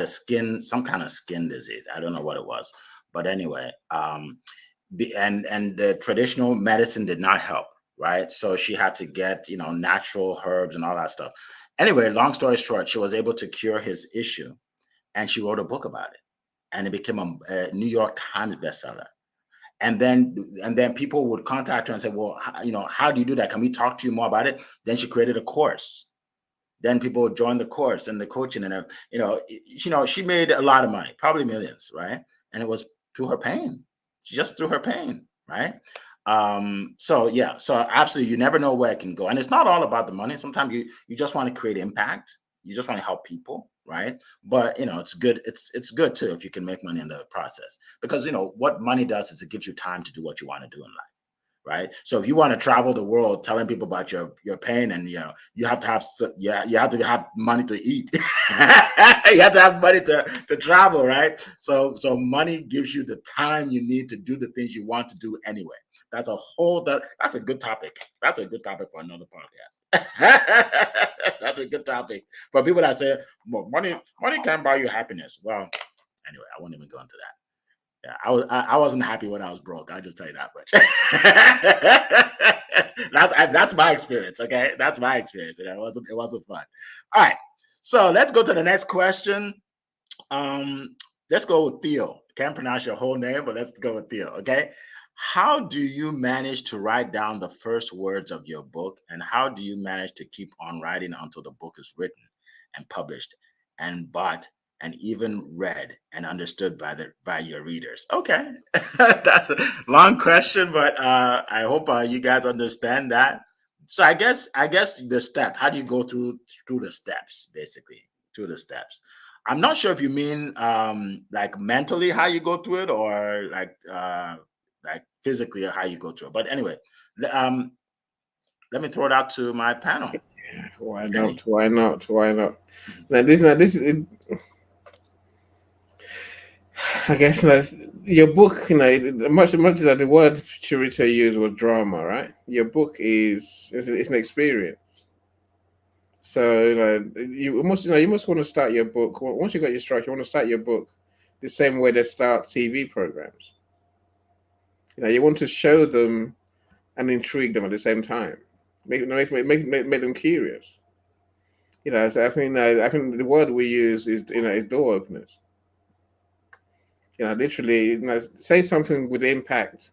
some kind of skin disease. I don't know what it was, but anyway, and the traditional medicine did not help, right? So she had to get natural herbs and all that stuff. Anyway, long story short, she was able to cure his issue, and she wrote a book about it, and it became a New York Times bestseller. And then people would contact her and say, well, how do you do that? Can we talk to you more about it? Then she created a course. Then people would join the course and the coaching, and she made a lot of money, probably millions, right? And it was through her pain. She just through her pain, right? So yeah, so absolutely, you never know where it can go, and it's not all about the money. Sometimes you just want to create impact. You just want to help people, right? But it's good. It's good too if you can make money in the process, because what money does is it gives you time to do what you want to do in life, right? So if you want to travel the world telling people about your pain, and you have to have you have to have money to eat. You have to have money to travel, right? So money gives you the time you need to do the things you want to do anyway. That's a good topic. That's a good topic for another podcast. That's a good topic for people that say, well, money can't buy you happiness. Well, anyway, I won't even go into that. Yeah, I wasn't happy when I was broke. I'll just tell you that much. That's my experience. Okay, that's my experience. It wasn't fun. All right, so let's go to the next question. Um, let's go with Theo. Can't pronounce your whole name, but let's go with Theo. Okay, how do you manage to write down the first words of your book, and how do you manage to keep on writing until the book is written and published and bought and even read and understood by your readers? Okay, that's a long question, but I hope you guys understand that. So I guess the step. How do you go through the steps, basically through the steps? I'm not sure if you mean like mentally how you go through it, or like physically how you go through it. But anyway, um, let me throw it out to my panel. Why not? Any? Why not? Why not? Mhm. Now this is, I guess, your book. Much that the word Chirito used was drama, right? Your book is it's an experience. So you must want to start your book once you got your structure. You want to start your book the same way they start TV programs. You want to show them and intrigue them at the same time. Make them curious. So I think the word we use is door openers. Literally, say something with impact.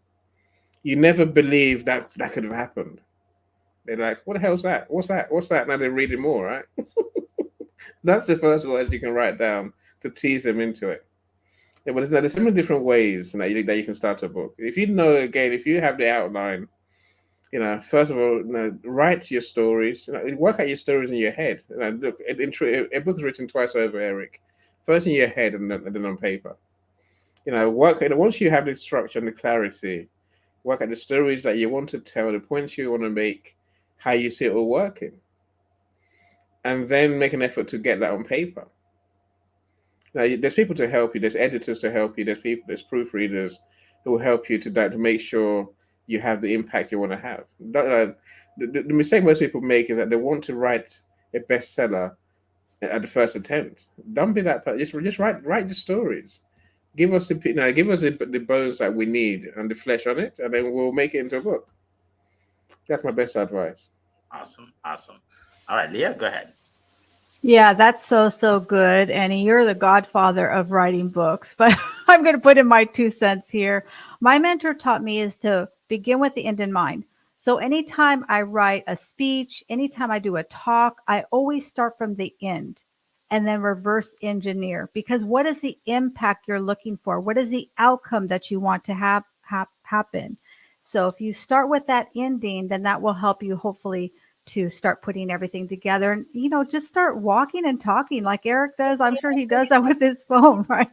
You never believe that could have happened. They're like, "What the hell's that? What's that? What's that?" Now they're reading more, right? That's the first words you can write down to tease them into it. Yeah, but there's so many different ways that you can start a book. If you know, again, if you have the outline, first of all, write your stories. Work out your stories in your head. Look, a book is written twice over, Eric. First in your head and then on paper. Work. Once you have the structure and the clarity, work out the stories that you want to tell, the points you want to make, how you see it all working, and then make an effort to get that on paper. There's people to help you. There's editors to help you. There's proofreaders who will help you to make sure you have the impact you want to have. The mistake most people make is that they want to write a bestseller at the first attempt. Don't be that person. Just write the stories. Give us the bones that we need and the flesh on it, and then we'll make it into a book. That's my best advice. Awesome, awesome. All right, Leah, go ahead. Yeah, that's so, so good. And you're the godfather of writing books, but I'm going to put in my 2 cents here. My mentor taught me is to begin with the end in mind. So anytime I write a speech, anytime I do a talk, I always start from the end and then reverse engineer, because what is the impact you're looking for? What is the outcome that you want to have happen? So if you start with that ending, then that will help you hopefully to start putting everything together and just start walking and talking like Eric does. I'm sure he does that with his phone, right?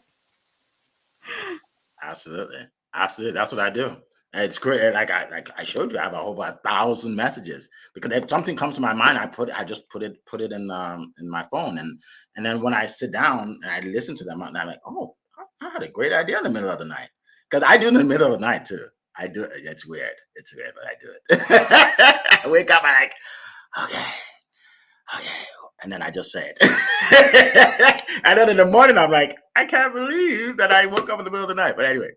Absolutely, absolutely. That's what I do. And it's great. And like I showed you, I have over 1,000 messages, because if something comes to my mind, I just put it in my phone, and then when I sit down and I listen to them, and I'm like, oh, I had a great idea in the middle of the night, because I do it in the middle of the night too. I do it. It's weird. It's weird, but I do it. I wake up, I'm like, okay, okay. And then I just say it. And then in the morning, I'm like, I can't believe that I woke up in the middle of the night. But anyway,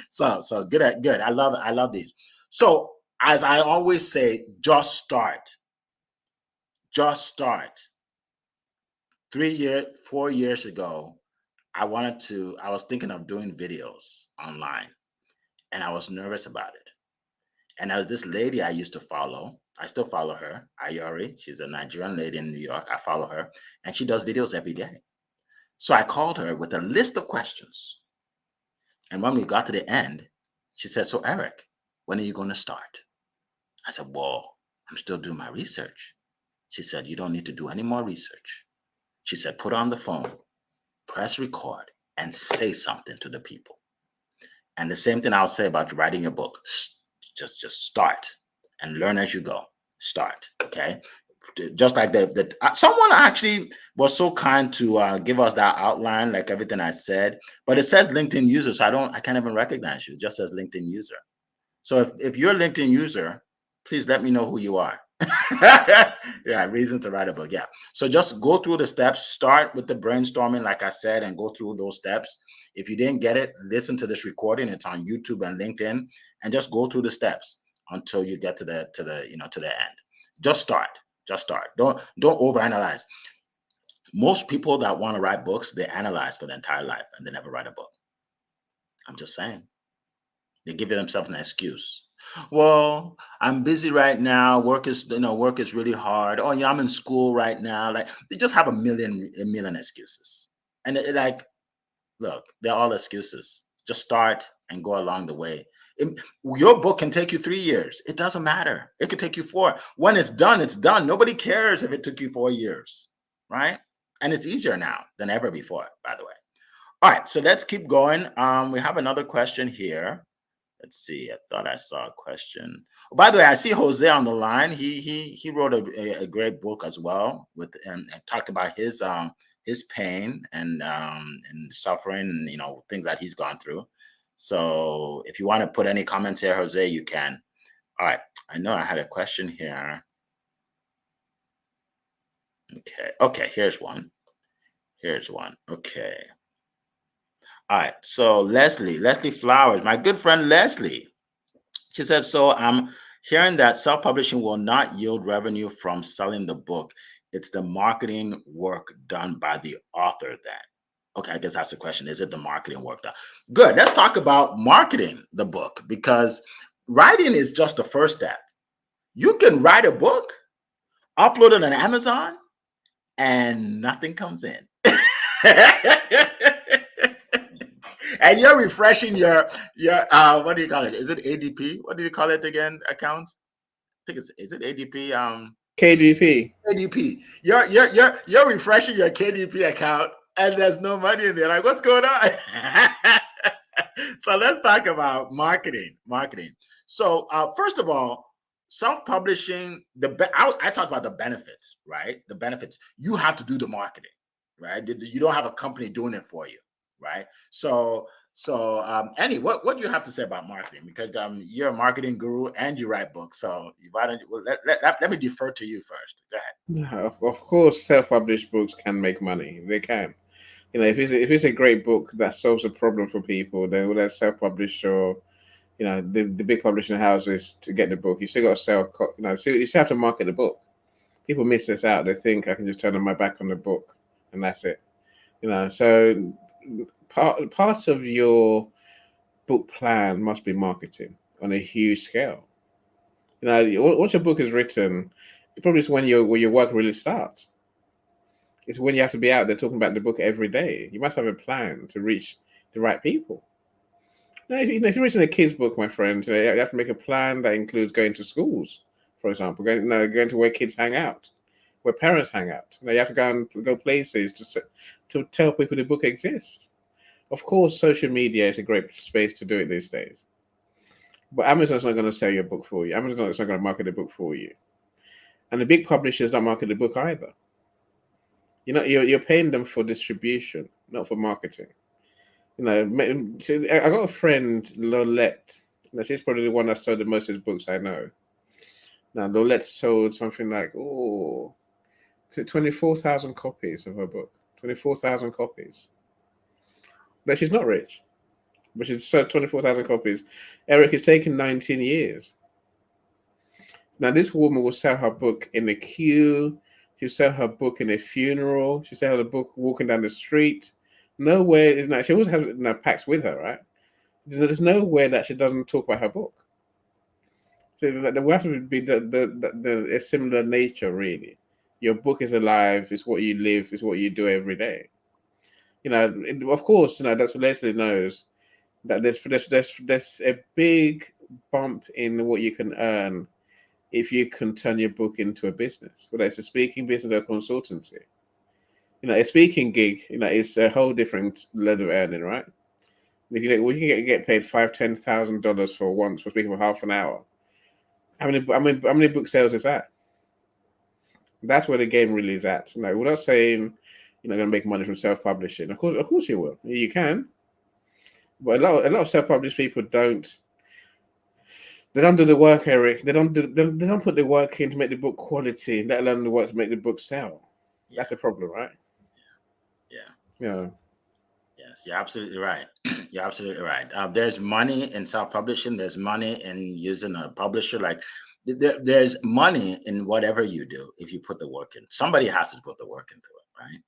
so good. I love these. So as I always say, just start. Just start. 3 years, 4 years ago, I was thinking of doing videos online, and I was nervous about it. And there was this lady I used to follow. I still follow her, Ayori. She's a Nigerian lady in New York. I follow her, and she does videos every day. So I called her with a list of questions. And when we got to the end, she said, so Eric, when are you going to start? I said, well, I'm still doing my research. She said, you don't need to do any more research. She said, put on the phone, press record, and say something to the people. And the same thing I'll say about writing your book. Just start and learn as you go. Start, okay? Just like someone actually was so kind to give us that outline, like everything I said, but it says LinkedIn user, so I can't even recognize you. It just says LinkedIn user. So if you're a LinkedIn user, please let me know who you are. Yeah, reason to write a book. Yeah. So just go through the steps. Start with the brainstorming, like I said, and go through those steps. If you didn't get it, listen to this recording. It's on YouTube and LinkedIn, and just go through the steps until you get to the to the end. Just start. Just start. Don't overanalyze. Most people that want to write books, they analyze for their entire life and they never write a book. I'm just saying. They give themselves an excuse. Well, I'm busy right now. Work is really hard. Oh yeah, I'm in school right now. Like they just have a million excuses. And like, look, they're all excuses. Just start and go along the way. Your book can take you 3 years. It doesn't matter. It could take you 4. When it's done, it's done. Nobody cares if it took you 4 years, right? And it's easier now than ever before, by the way. All right, so let's keep going. We have another question here. Let's see. I thought I saw a question. Oh, by the way, I see Jose on the line. He wrote a great book as well with and talked about his pain and suffering and things that he's gone through. So if you want to put any comments here, Jose, you can. All right. I know I had a question here. Okay. Here's one. Okay. All right. So Leslie Flowers, my good friend Leslie. She said, so I'm hearing that self-publishing will not yield revenue from selling the book. It's the marketing work done by the author then. Okay, I guess that's the question. Is it the marketing work done? Good. Let's talk about marketing the book, because writing is just the first step. You can write a book, upload it on Amazon, and nothing comes in. And you're refreshing your what do you call it? Is it ADP? What do you call it again? Account? I think is it ADP? KDP. KDP. You're refreshing your KDP account, and there's no money in there. Like, what's going on? So let's talk about marketing. So first of all, self-publishing. I talked about the benefits, right? The benefits. You have to do the marketing, right? You don't have a company doing it for you, right? So Annie, what do you have to say about marketing? Because you're a marketing guru and you write books. So why don't you, let me defer to you first. Go ahead. Yeah, of course, self-published books can make money. They can. If it's a great book that solves a problem for people, then whether it's self-published or the big publishing houses to get the book, you still got to sell. So you still have to market the book. People miss this out. They think I can just turn my back on the book and that's it. So part of your book plan must be marketing on a huge scale. Once your book is written, it probably is when your work really starts. It's when you have to be out there talking about the book every day. You must have a plan to reach the right people. Now, if you're writing a kid's book, my friend, you have to make a plan that includes going to schools, for example, going to where kids hang out, where parents hang out. You have to go places to tell people the book exists. Of course, social media is a great space to do it these days. But Amazon's not going to sell your book for you. Amazon's not going to market the book for you. And the big publishers don't market the book either. You're paying them for distribution, not for marketing. I got a friend, Lolette. She's probably the one that sold the most of his books I know. Now, Lolette sold something like 24,000 copies of her book. 24,000 copies. But she's not rich. But she's sold 24,000 copies. Eric, it's taken 19 years. Now, this woman will sell her book in a queue. She'll sell her book in a funeral. She'll sell her book walking down the street. Nowhere is not. She always has packs with her, right? There's nowhere that she doesn't talk about her book. So there will have to be a similar nature, really. Your book is alive. It's what you live. It's what you do every day. Of course, that's what Leslie knows. That there's a big bump in what you can earn if you can turn your book into a business, whether it's a speaking business or a consultancy. A speaking gig, it's a whole different level of earning, right? If you can get paid $5,000-$10,000 for speaking for half an hour. How many book sales is that? That's where the game really is at. We're not saying you're not going to make money from self-publishing. Of course you will. You can, but a lot of self-published people don't. They don't do the work, Eric. They don't put the work in to make the book quality, let alone the work to make the book sell. That's a problem, right? Yeah. Yeah. Yes, you're absolutely right. You're absolutely right. There's money in self-publishing. There's money in using a publisher. Like there's money in whatever you do if you put the work in. Somebody has to put the work into it, right?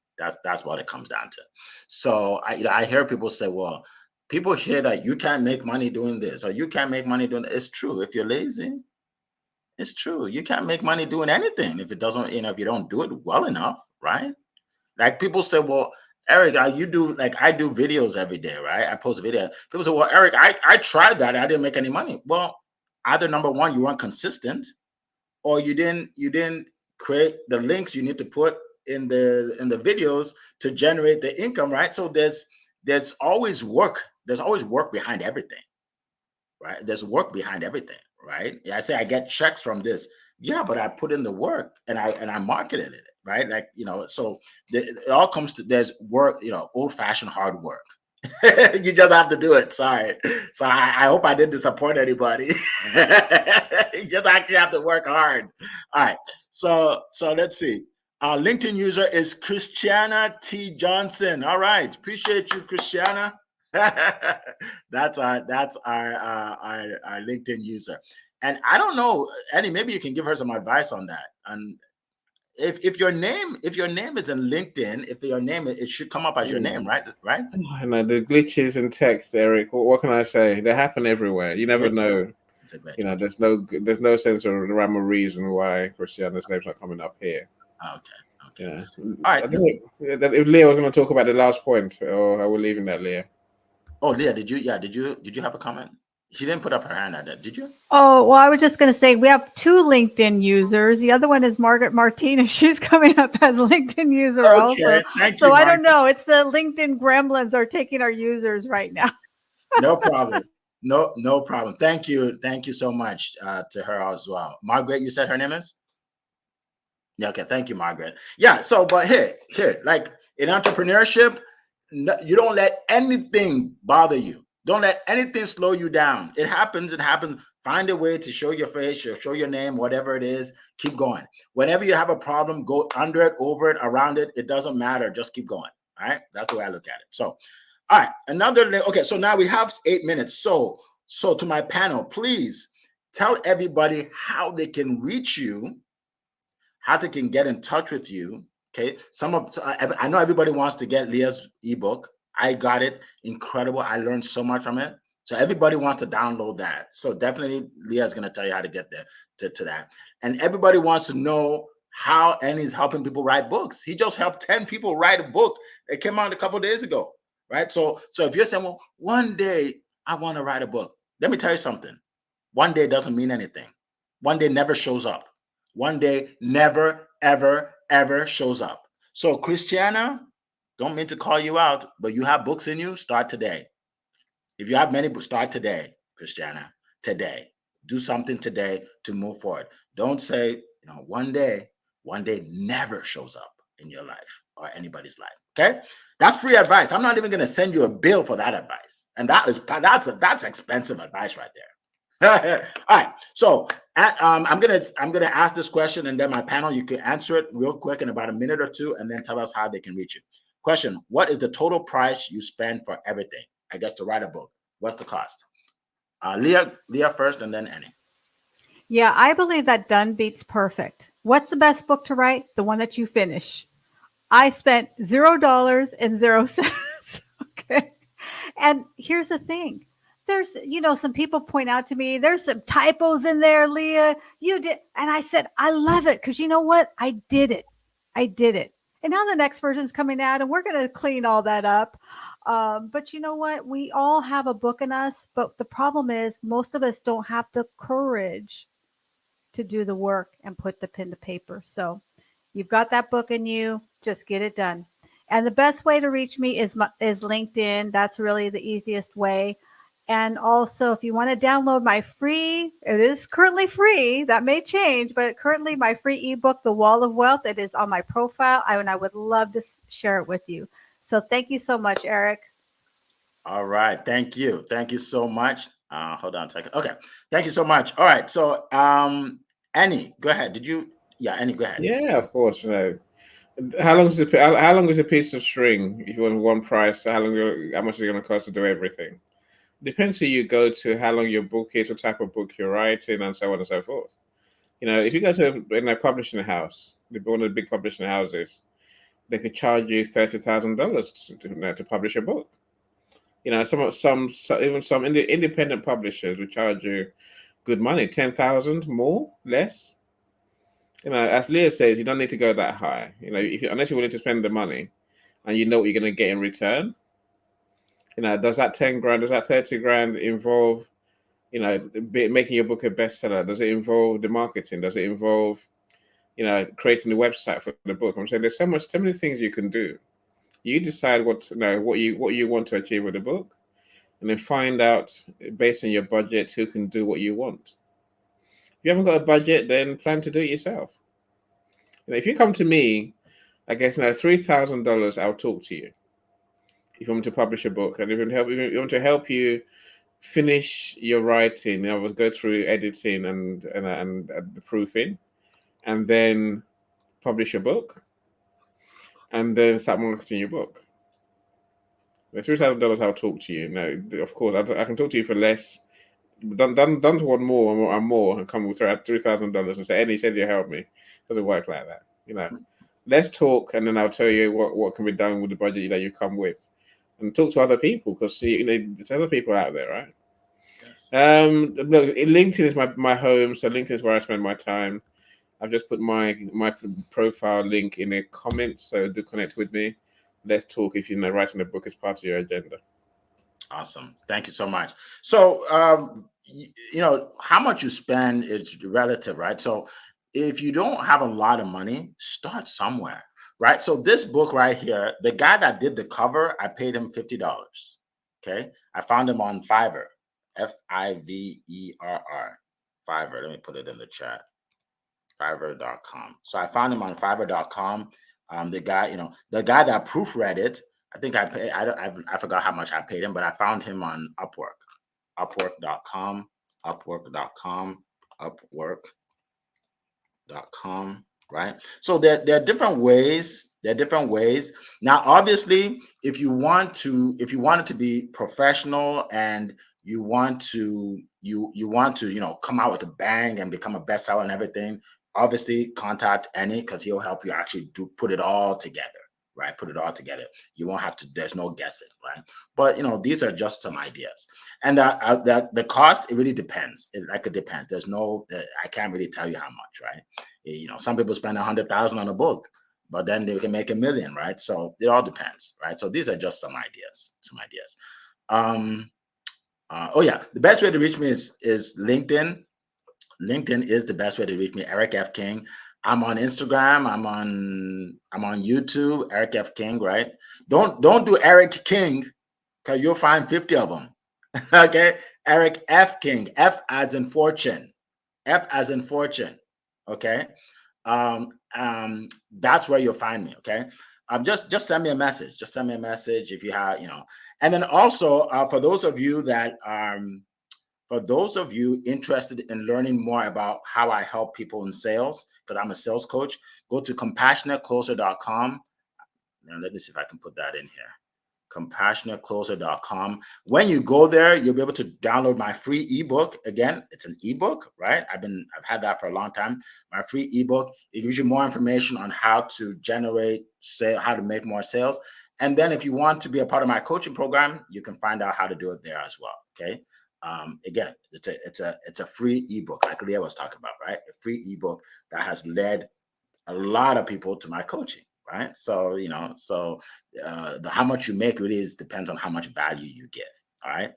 That's what it comes down to. So I hear people say, well, people hear that you can't make money doing this or you can't make money doing that. It's true. If you're lazy, it's true. You can't make money doing anything if it doesn't, if you don't do it well enough, right? Like people say, well, Eric, you do like I do videos every day, right? I post a video. People say, well, Eric, I tried that. I didn't make any money. Well, either number one, you weren't consistent, or you didn't create the links you need to put in the videos to generate the income, right? So there's always work. There's always work behind everything, right? There's work behind everything, right? I say I get checks from this. Yeah, but I put in the work and I marketed it, right? Like, so it all comes to there's work, old-fashioned hard work. You just have to do it. Sorry. So I hope I didn't disappoint anybody. You just actually have to work hard. All right. So let's see. Our LinkedIn user is Christiana T. Johnson. All right. Appreciate you, Christiana. That's our LinkedIn user. And I don't know, Annie, maybe you can give her some advice on that. And if your name is in LinkedIn, if your name it should come up as your name, right? Right? I know the glitches in text, Eric. What can I say? They happen everywhere. You never It's know. it's a glitch. There's no sense or rhyme or reason why Cristiano's name's not coming up here. Okay. Yeah. All right. I think if Leah was going to talk about the last point, or are we leaving that, Leah? Oh, Leah, did you have a comment? She didn't put up her hand at that, did you? Oh, well, I was just going to say we have two LinkedIn users. The other one is Margaret Martinez. She's coming up as a LinkedIn user also. Okay. Thank So you, I Mark. don't know. It's the LinkedIn gremlins are taking our users right now. No problem. No problem. Thank you. Thank you so much to her as well. Margaret, you said her name is? Yeah, okay. Thank you, Margaret. Yeah, so but here, like in entrepreneurship, you don't let anything bother you. Don't let anything slow you down. It happens, it happens. Find a way to show your face, or show your name, whatever it is, keep going. Whenever you have a problem, go under it, over it, around it. It doesn't matter. Just keep going. All right. That's the way I look at it. So, all right. Okay. So now we have 8 minutes. So to my panel, please tell everybody how they can reach you, how they can get in touch with you. Okay. I know everybody wants to get Leah's ebook. I got it. Incredible. I learned so much from it. So everybody wants to download that. So definitely Leah's going to tell you how to get there to that. And everybody wants to know how Annie's helping people write books. He just helped 10 people write a book that came out a couple of days ago. Right. So if you're saying, well, one day I want to write a book, let me tell you something. One day doesn't mean anything. One day never shows up. One day never, ever, ever shows up. So, Christiana, don't mean to call you out, but you have books in you, start today. If you have many books, start today, Christiana. Today. Do something today to move forward. Don't say, one day never shows up in your life or anybody's life. Okay? That's free advice. I'm not even going to send you a bill for that advice. And that's expensive advice right there. All right. So I'm gonna ask this question, and then my panel, you can answer it real quick in about a minute or two, and then tell us how they can reach you. Question: what is the total price you spend for everything? I guess to write a book. What's the cost? Leah first, and then Annie. Yeah, I believe that done beats perfect. What's the best book to write? The one that you finish. I spent $0 and 0 cents. Okay. And here's the thing. There's, some people point out to me, there's some typos in there, Leah. You did. And I said, I love it because you know what? I did it. I did it. And now the next version's coming out and we're going to clean all that up. But you know what? We all have a book in us. But the problem is most of us don't have the courage to do the work and put the pen to paper. So you've got that book in you, just get it done. And the best way to reach me is LinkedIn. That's really the easiest way. And also, if you want to download my free, it is currently free. That may change, but currently my free ebook, The Wall of Wealth, it is on my profile. And I would love to share it with you. So thank you so much, Eric. All right. Thank you. Thank you so much. Hold on a second. Okay. Thank you so much. All right. So Annie, go ahead. Annie, go ahead. Yeah, of course. How long is a piece of string? If you want one price, how much is it going to cost to do everything? Depends who you go to, how long your book is, what type of book you're writing, and so on and so forth. If you go to a publishing house, one of the big publishing houses, they could charge you $30,000 to publish a book. Even some independent publishers will charge you good money, 10,000 more, less. As Leah says, you don't need to go that high. Unless you're willing to spend the money and you know what you're going to get in return. Does that 10 grand, does that 30 grand involve, making your book a bestseller? Does it involve the marketing? Does it involve, creating the website for the book? I'm saying there's so many things you can do. You decide what you want to achieve with the book, and then find out based on your budget who can do what you want. If you haven't got a budget, then plan to do it yourself. If you come to me, I guess $3,000, I'll talk to you. If you want to publish a book, and if you want to help you finish your writing, we'll go through editing and the proofing, and then publish a book, and then start marketing your book. The $3,000, I'll talk to you. Now, of course, I can talk to you for less. Don't want more and more and come with $3,000 and say, Eddie said you help me. It doesn't work like that. Let's talk, and then I'll tell you what can be done with the budget that you come with, and talk to other people, because there's other people out there, right? Yes. Look, LinkedIn is my home, so LinkedIn is where I spend my time. I've just put my profile link in the comments, so do connect with me. Let's talk if writing a book is part of your agenda. Awesome. Thank you so much. So, how much you spend is relative, right? So if you don't have a lot of money, start somewhere, right? So this book right here, the guy that did the cover, I paid him $50. Okay. I found him on Fiverr, Fiverr. Fiverr. Let me put it in the chat. Fiverr.com. So I found him on Fiverr.com. The guy that proofread it, I think I forgot how much I paid him, but I found him on Upwork, Upwork.com, right? So there are different ways. There are different ways. Now, obviously, if you want it to be professional and you want to come out with a bang and become a bestseller and everything, obviously contact Annie, because he'll help you actually put it all together. Right, put it all together. You won't have to. There's no guessing, right? But these are just some ideas, and the cost, it really depends. It depends. There's no. I can't really tell you how much, right? Some people spend 100,000 on a book, but then they can make $1 million, right? So it all depends, right? So these are just some ideas. Oh yeah, the best way to reach me is LinkedIn. LinkedIn is the best way to reach me, Eric F. King. I'm on Instagram. I'm on YouTube, Eric F. King, right? Don't do Eric King, because you'll find 50 of them. Okay? Eric F. King, F as in fortune. F as in fortune. Okay? That's where you'll find me. Okay? Just send me a message. Just send me a message if you have, And then also, for those of you interested in learning more about how I help people in sales, because I'm a sales coach, go to compassionatecloser.com. Now, let me see if I can put that in here. Compassionatecloser.com. When you go there, you'll be able to download my free ebook. Again, it's an ebook, right? I've had that for a long time. My free ebook, it gives you more information on how to generate how to make more sales. And then if you want to be a part of my coaching program, you can find out how to do it there as well. Okay. Again, it's a free ebook, like Leah was talking about, right? A free ebook that has led a lot of people to my coaching, right? So how much you make really depends on how much value you give. All right.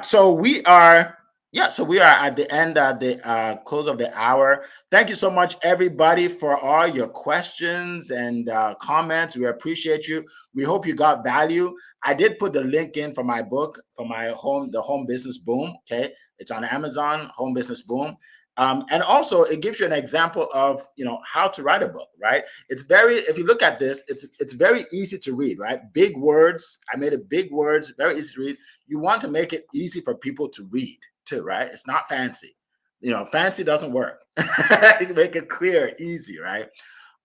So we are at the end, at the close of the hour. Thank you so much, everybody, for all your questions and comments. We appreciate you. We hope you got value. I did put the link in for my book, for the Home Business Boom. Okay, it's on Amazon, Home Business Boom. And also, it gives you an example of how to write a book, right? If you look at this, it's very easy to read, right? Big words. I made it big words, very easy to read. You want to make it easy for people to read too, right? It's not fancy. Fancy doesn't work. You can make it clear, easy, right?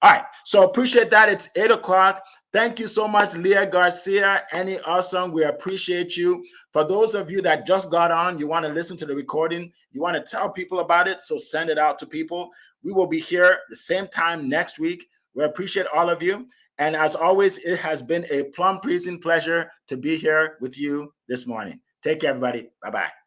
All right. So appreciate that. It's 8 o'clock. Thank you so much, Leah Garcia. Any awesome. We appreciate you. For those of you that just got on, you want to listen to the recording, you want to tell people about it, so send it out to people. We will be here the same time next week. We appreciate all of you. And as always, it has been a plum-pleasing pleasure to be here with you this morning. Take care, everybody. Bye-bye.